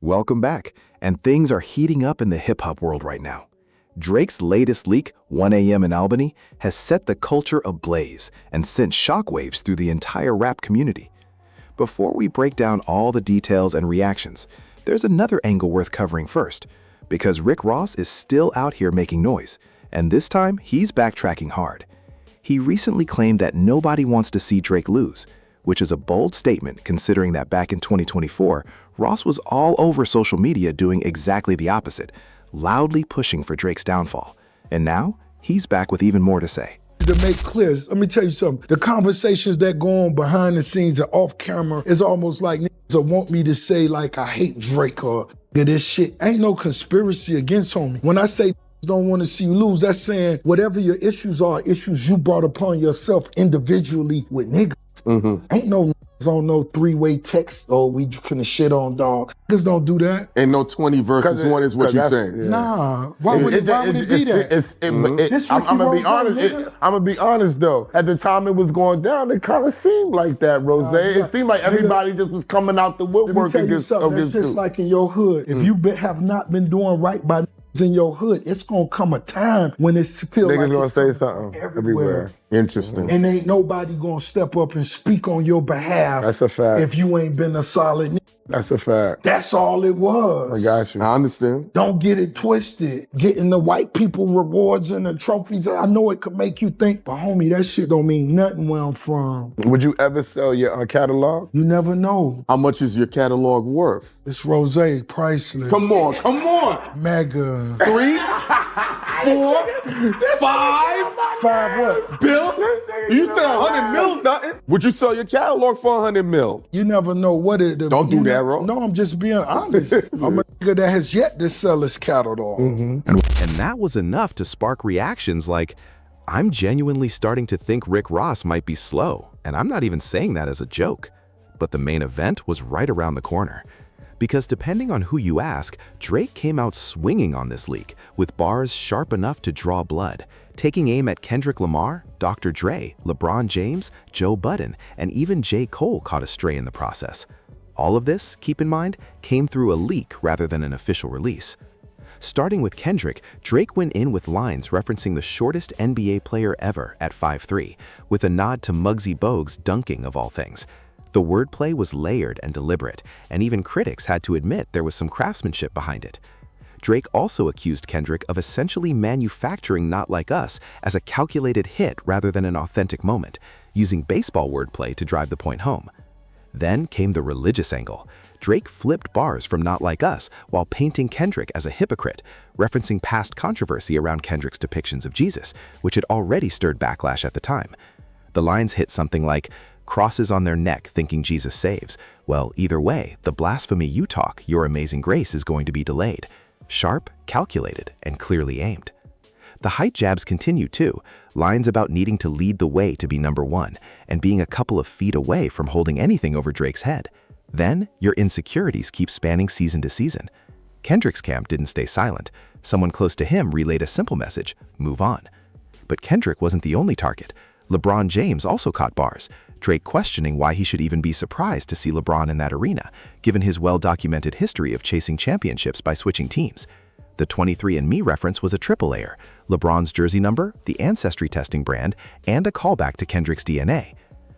Welcome back, and things are heating up in the hip-hop world right now. Drake's latest leak, 1 a.m. in Albany, has set the culture ablaze and sent shockwaves through the entire rap community. Before we break down all the details and reactions, there's another angle worth covering first, because Rick Ross is still out here making noise, and this time he's backtracking hard. He recently claimed that nobody wants to see Drake lose, which is a bold statement considering that back in 2024, Ross was all over social media doing exactly the opposite, loudly pushing for Drake's downfall. And now, he's back with even more to say. To make clear, let me tell you something. The conversations that go on behind the scenes and off camera is almost like niggas want me to say like I hate Drake or this shit. Ain't no conspiracy against homie. When I say don't want to see you lose, that's saying whatever your issues are, issues you brought upon yourself individually with niggas. Ain't no niggas on no three-way text, we finna shit on dog. Niggas don't do that. Ain't no 20 versus 1 is what you're saying. Yeah. Nah, why would it be that? I'm gonna be honest though. At the time it was going down, it kind of seemed like that, Rose. It seemed like everybody just was coming out the woodwork against It's just like in your hood. If you have not been doing right by in your hood, it's gonna come a time when it's feel niggas like gonna it's say something everywhere. Interesting. And ain't nobody gonna step up and speak on your behalf. That's a fact. If you ain't been a solid nigga. That's a fact. That's all it was. I got you. I understand. Don't get it twisted. Getting the white people rewards and the trophies, I know it could make you think, but homie, that shit don't mean nothing where I'm from. Would you ever sell your catalog? You never know. How much is your catalog worth? It's Rose, priceless. Come on. Mega. 3, 4, 5. 5 what? Bill? You said 100 mil, nothing. Would you sell your catalog for 100 mil? You never know what it is. Don't do that, bro. No, I'm just being honest. I'm a nigga that has yet to sell his catalog. And that was enough to spark reactions like, I'm genuinely starting to think Rick Ross might be slow, and I'm not even saying that as a joke. But the main event was right around the corner. Because depending on who you ask, Drake came out swinging on this leak, with bars sharp enough to draw blood, taking aim at Kendrick Lamar, Dr. Dre, LeBron James, Joe Budden, and even J. Cole caught a stray in the process. All of this, keep in mind, came through a leak rather than an official release. Starting with Kendrick, Drake went in with lines referencing the shortest NBA player ever at 5'3", with a nod to Muggsy Bogues dunking of all things. The wordplay was layered and deliberate, and even critics had to admit there was some craftsmanship behind it. Drake also accused Kendrick of essentially manufacturing Not Like Us as a calculated hit rather than an authentic moment, using baseball wordplay to drive the point home. Then came the religious angle. Drake flipped bars from Not Like Us while painting Kendrick as a hypocrite, referencing past controversy around Kendrick's depictions of Jesus, which had already stirred backlash at the time. The lines hit something like, crosses on their neck thinking Jesus saves. Well, either way, the blasphemy you talk, your amazing grace, is going to be delayed. Sharp, calculated, and clearly aimed. The height jabs continue too, lines about needing to lead the way to be number one, and being a couple of feet away from holding anything over Drake's head. Then, your insecurities keep spanning season to season. Kendrick's camp didn't stay silent. Someone close to him relayed a simple message, move on. But Kendrick wasn't the only target. LeBron James also caught bars, Drake questioning why he should even be surprised to see LeBron in that arena, given his well-documented history of chasing championships by switching teams. The 23andMe reference was a triple layer, LeBron's jersey number, the ancestry testing brand, and a callback to Kendrick's DNA.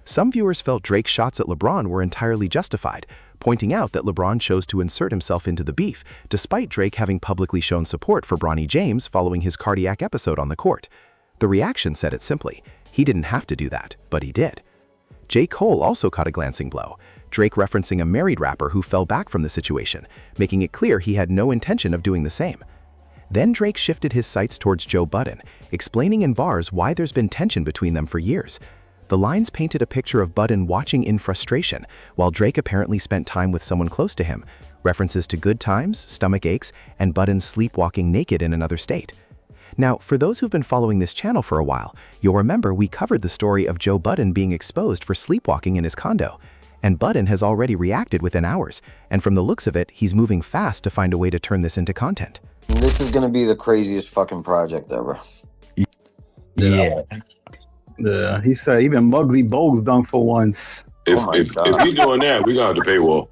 Some viewers felt Drake's shots at LeBron were entirely justified, pointing out that LeBron chose to insert himself into the beef, despite Drake having publicly shown support for Bronny James following his cardiac episode on the court. The reaction said it simply, he didn't have to do that, but he did. J. Cole also caught a glancing blow, Drake referencing a married rapper who fell back from the situation, making it clear he had no intention of doing the same. Then Drake shifted his sights towards Joe Budden, explaining in bars why there's been tension between them for years. The lines painted a picture of Budden watching in frustration, while Drake apparently spent time with someone close to him, references to good times, stomach aches, and Budden sleepwalking naked in another state. Now, for those who've been following this channel for a while, you'll remember we covered the story of Joe Budden being exposed for sleepwalking in his condo. And Budden has already reacted within hours, and from the looks of it, he's moving fast to find a way to turn this into content. This is gonna be the craziest fucking project ever. Yeah. Yeah, he said even Muggsy Bogues done for once. If we doing that, we got to paywall.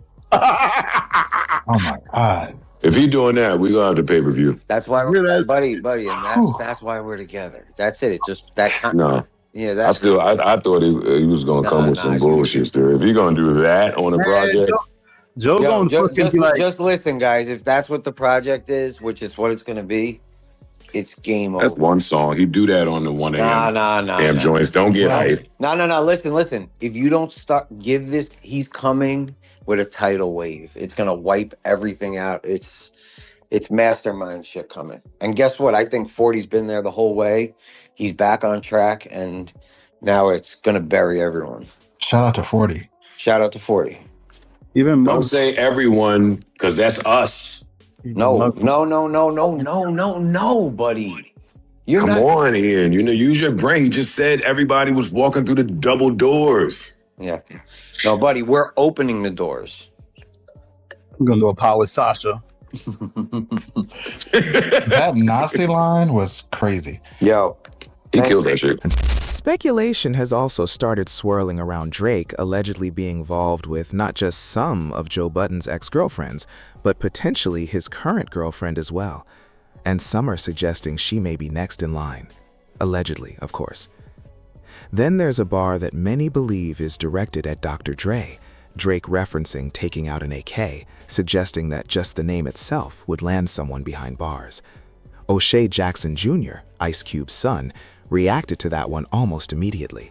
Oh my God. If he doing that, we gonna have to pay-per-view. That's why, Yeah, buddy, and that's why we're together. That's it. It just that. No. Yeah, I that's thought he was gonna come with some bullshit still. If he gonna do that on the project, Joe Yo, gonna fucking just, be like, just listen, guys. If that's what the project is, which is what it's going to be, it's game over. that's one song. He do that on the 1 a.m. Nah. Damn joints. Don't get hyped. No. Listen. If you don't give this, he's coming with a tidal wave. It's going to wipe everything out. It's mastermind shit coming. And guess what? I think 40's been there the whole way. He's back on track, and now it's going to bury everyone. Shout out to 40. Shout out to 40. even Don't Mug. say everyone, because that's us. No, buddy. You're Come not. on, Ian. Use your brain. He just said everybody was walking through the double doors. Yeah. No, buddy, we're opening the doors. I'm gonna do a power with Sasha. That Nasty line was crazy. Yo. He killed that shit. Speculation has also started swirling around Drake allegedly being involved with not just some of Joe Budden's ex-girlfriends, but potentially his current girlfriend as well. And some are suggesting she may be next in line. Allegedly, of course. Then there's a bar that many believe is directed at Dr. Dre, Drake referencing taking out an AK, suggesting that just the name itself would land someone behind bars. O'Shea Jackson Jr., Ice Cube's son, reacted to that one almost immediately.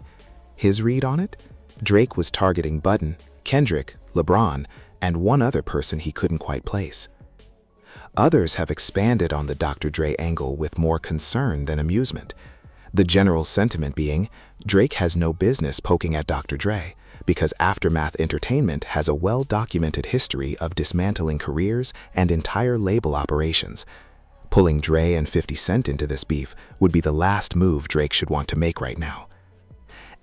His read on it? Drake was targeting Budden, Kendrick, LeBron, and one other person he couldn't quite place. Others have expanded on the Dr. Dre angle with more concern than amusement. The general sentiment being, Drake has no business poking at Dr. Dre, because Aftermath Entertainment has a well-documented history of dismantling careers and entire label operations. Pulling Dre and 50 Cent into this beef would be the last move Drake should want to make right now.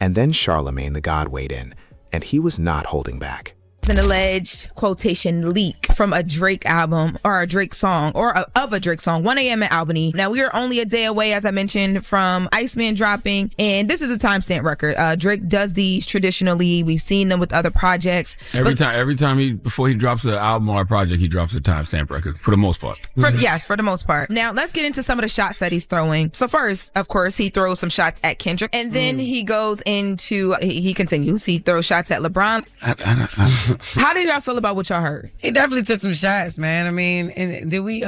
And then Charlemagne the God weighed in, and he was not holding back. An alleged quotation leak from a Drake album or a Drake song or of a Drake song, 1 a.m. in Albany. Now, we are only a day away, as I mentioned, from Iceman dropping, and this is a timestamp record. Drake does these traditionally. We've seen them with other projects. Every time before he drops an album or a project, he drops a timestamp record for the most part. Yes, for the most part. Now, let's get into some of the shots that he's throwing. So first, of course, he throws some shots at Kendrick, and then he goes into, he continues, he throws shots at LeBron. How did y'all feel about what y'all heard? He definitely took some shots, man. I mean, and did we?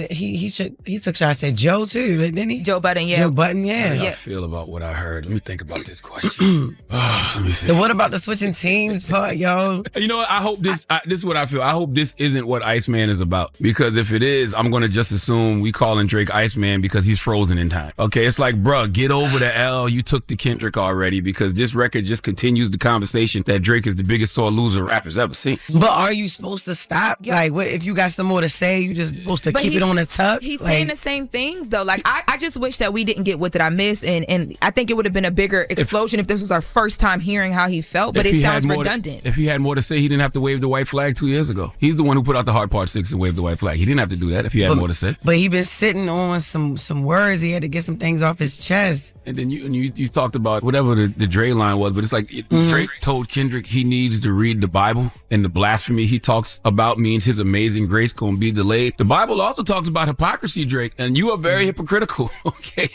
He took shots at Joe too, didn't he? Joe Budden, yeah. Joe Budden, yeah. How do y'all feel about what I heard? Let me think about this question. Let me see. And what about the switching teams part, yo? You know what? I hope this is what I feel. I hope this isn't what Iceman is about. Because if it is, I'm going to just assume we calling Drake Iceman because he's frozen in time. Okay, it's like, bruh, get over the L. You took the Kendrick already, because this record just continues the conversation that Drake is the biggest sore loser rappers ever seen. But are you supposed to stop? Yeah. Like, what if you got some more to say? You just supposed to keep it on the tuck? He's saying the same things, though. Like, I just wish that we didn't get What Did I Miss? And I think it would have been a bigger explosion if this was our first time hearing how he felt, but it sounds redundant. If he had more to say, he didn't have to wave the white flag 2 years ago. He's the one who put out the Hard Part 6 and waved the white flag. He didn't have to do that if he had more to say. But he been sitting on some words. He had to get some things off his chest. And then you talked about whatever the Dre line was, but it's like Drake told Kendrick he needs to read the Bible, and the blasphemy he talks about means his amazing grace gonna be delayed. The Bible also talks about hypocrisy, Drake, and you are very hypocritical, okay,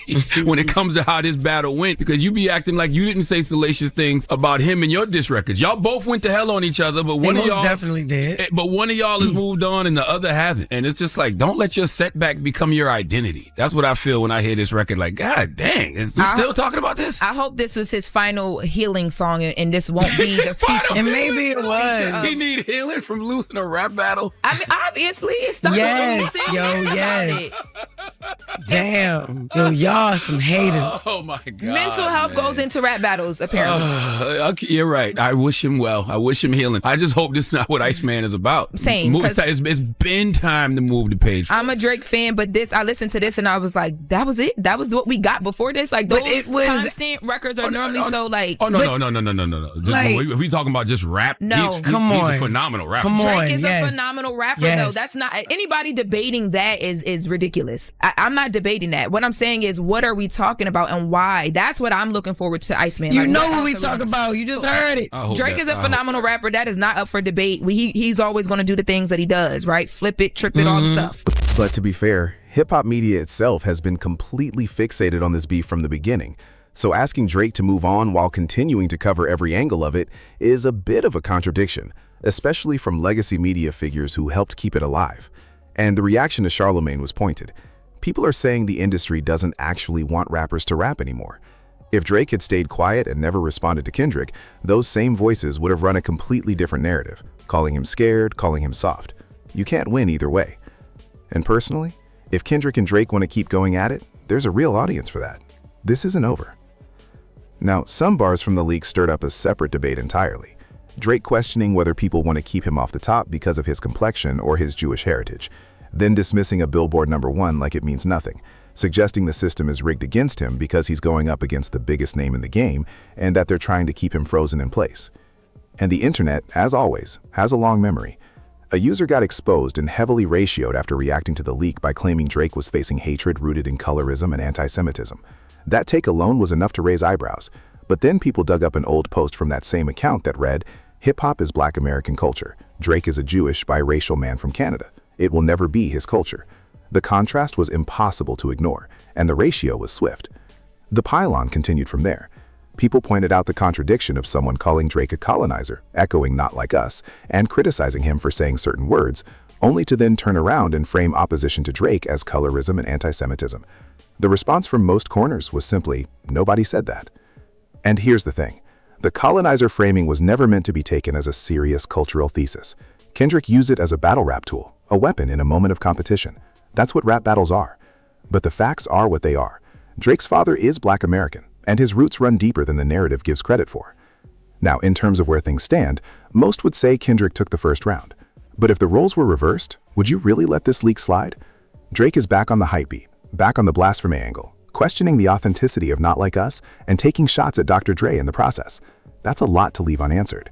when it comes to how this battle went, because you be acting like you didn't say salacious things about him and your diss records. Y'all both went to hell on each other, but one of y'all definitely did. But one of y'all has moved on and the other hasn't. And it's just like, don't let your setback become your identity. That's what I feel when I hear this record. Like, God dang, we still talking about this? I hope this was his final healing song, and this won't be the future. And maybe it was. He need healing from losing a rap battle. I mean, obviously, it's stuck. Yes, Damn, yo, y'all some haters. Oh my God. Mental health goes into rap battles, apparently. Okay, you're right. I wish him well. I wish him healing. I just hope this is not what Iceman is about. Same. It's been time to move the page. I'm a Drake fan, but I listened to this and I was like, that was it? That was what we got before this? Like, those constant records are normally so like... Oh, no. If we talking about just rap, no. He's a phenomenal rapper. Drake is a phenomenal rapper, though. That's not... Anybody debating that is ridiculous. I'm not not debating that. What I'm saying is, what are we talking about and why? That's what I'm looking forward to Iceman. You know what we talk about. You just heard it. Drake is a phenomenal rapper. That is not up for debate. He's always going to do the things that he does, right? Flip it, trip it, all the stuff. But to be fair, hip-hop media itself has been completely fixated on this beef from the beginning. So asking Drake to move on while continuing to cover every angle of it is a bit of a contradiction, especially from legacy media figures who helped keep it alive. And the reaction to Charlemagne was pointed. People are saying the industry doesn't actually want rappers to rap anymore. If Drake had stayed quiet and never responded to Kendrick, those same voices would have run a completely different narrative, calling him scared, calling him soft. You can't win either way. And personally, if Kendrick and Drake want to keep going at it, there's a real audience for that. This isn't over. Now, some bars from the leak stirred up a separate debate entirely. Drake questioning whether people want to keep him off the top because of his complexion or his Jewish heritage, then dismissing a Billboard #1 like it means nothing, suggesting the system is rigged against him because he's going up against the biggest name in the game and that they're trying to keep him frozen in place. And the internet, as always, has a long memory. A user got exposed and heavily ratioed after reacting to the leak by claiming Drake was facing hatred rooted in colorism and anti-Semitism. That take alone was enough to raise eyebrows, but then people dug up an old post from that same account that read, "Hip-hop is Black American culture. Drake is a Jewish, biracial man from Canada. It will never be his culture." The contrast was impossible to ignore, and the ratio was swift. The pile-on continued from there. People pointed out the contradiction of someone calling Drake a colonizer, echoing "not like us," and criticizing him for saying certain words, only to then turn around and frame opposition to Drake as colorism and anti-Semitism. The response from most corners was simply, nobody said that. And here's the thing. The colonizer framing was never meant to be taken as a serious cultural thesis. Kendrick used it as a battle rap tool, a weapon in a moment of competition. That's what rap battles are. But the facts are what they are. Drake's father is Black American, and his roots run deeper than the narrative gives credit for. Now, in terms of where things stand, most would say Kendrick took the first round. But if the roles were reversed, would you really let this leak slide? Drake is back on the hype beat, back on the blasphemy angle, questioning the authenticity of Not Like Us and taking shots at Dr. Dre in the process. That's a lot to leave unanswered.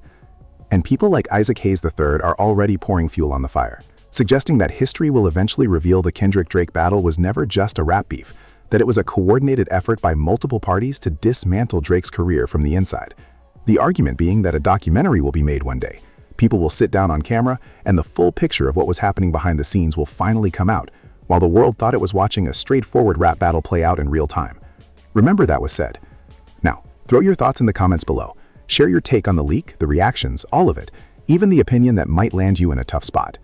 And people like Isaac Hayes III are already pouring fuel on the fire, suggesting that history will eventually reveal the Kendrick-Drake battle was never just a rap beef, that it was a coordinated effort by multiple parties to dismantle Drake's career from the inside. The argument being that a documentary will be made one day. People will sit down on camera, and the full picture of what was happening behind the scenes will finally come out, while the world thought it was watching a straightforward rap battle play out in real time. Remember that was said. Now, throw your thoughts in the comments below. Share your take on the leak, the reactions, all of it, even the opinion that might land you in a tough spot.